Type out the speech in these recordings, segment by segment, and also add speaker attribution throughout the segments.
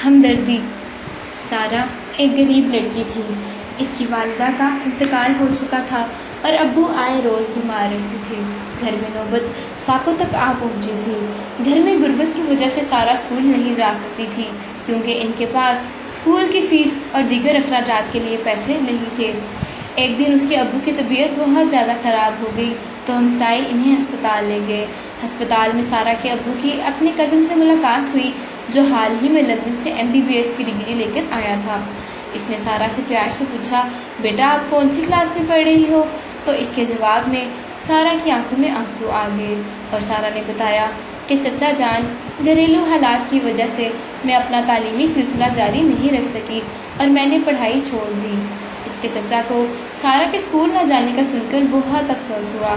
Speaker 1: ہمدردی۔ سارہ ایک غریب لڑکی تھی۔ اس کی والدہ کا انتقال ہو چکا تھا اور ابو آئے روز بیمار رہتے تھے۔ گھر میں نوبت فاقوں تک آ پہنچی تھی۔ گھر میں غربت کی وجہ سے سارہ اسکول نہیں جا سکتی تھی کیونکہ ان کے پاس اسکول کی فیس اور دیگر اخراجات کے لیے پیسے نہیں تھے۔ ایک دن اس کے ابو کی طبیعت بہت زیادہ خراب ہو گئی تو ہمسائے انہیں ہسپتال لے گئے۔ ہسپتال میں سارہ کے ابو کی اپنے کزن سے ملاقات ہوئی جو حال ہی میں لندن سے MBBS کی ڈگری لے کر آیا تھا۔ اس نے سارہ سے پیار سے پوچھا، بیٹا آپ کون سی کلاس میں پڑھ رہی ہو؟ تو اس کے جواب میں سارہ کی آنکھوں میں آنسو آ گئے اور سارہ نے بتایا کہ چچا جان، گھریلو حالات کی وجہ سے میں اپنا تعلیمی سلسلہ جاری نہیں رکھ سکی اور میں نے پڑھائی چھوڑ دی۔ اس کے چچا کو سارہ کے اسکول نہ جانے کا سن کر بہت افسوس ہوا۔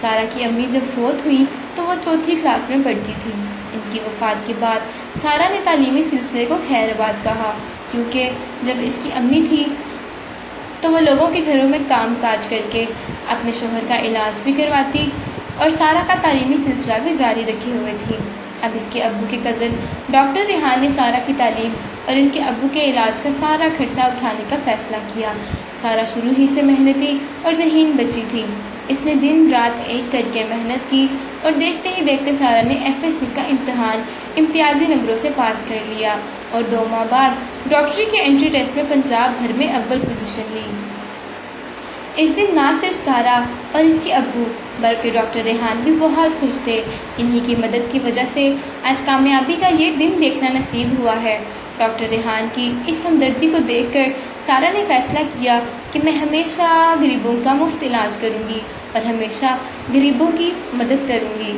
Speaker 1: سارہ کی امی جب فوت ہوئی تو وہ 4تھی کلاس میں پڑھتی تھی۔ ان کی وفات کے بعد سارہ نے تعلیمی سلسلے کو خیر آباد کہا کیونکہ جب اس کی امی تھی تو وہ لوگوں کے گھروں میں کام کاج کر کے اپنے شوہر کا علاج بھی کرواتی اور سارہ کا تعلیمی سلسلہ بھی جاری رکھے ہوئے تھی۔ اب اس کے ابو کے کزن ڈاکٹر ریحان نے سارہ کی تعلیم اور ان کے ابو کے علاج کا سارا خرچہ اٹھانے کا فیصلہ کیا۔ سارہ شروع ہی سے محنتی اور ذہین بچی تھی۔ اس نے دن رات ایک کر کے محنت کی اور دیکھتے ہی دیکھتے سارہ نے FSC کا امتحان امتیازی نمبروں سے پاس کر لیا اور 2 ماہ بعد ڈاکٹری کے انٹری ٹیسٹ میں پنجاب بھر میں اول پوزیشن لی۔ اس دن نہ صرف سارہ اور اس کے ابو بلکہ ڈاکٹر ریحان بھی بہت خوش تھے۔ انہی کی مدد کی وجہ سے آج کامیابی کا یہ دن دیکھنا نصیب ہوا ہے۔ ڈاکٹر ریحان کی اس ہمدردی کو دیکھ کر سارہ نے فیصلہ کیا کہ میں ہمیشہ غریبوں کا مفت علاج کروں گی اور ہمیشہ غریبوں کی مدد کروں گی۔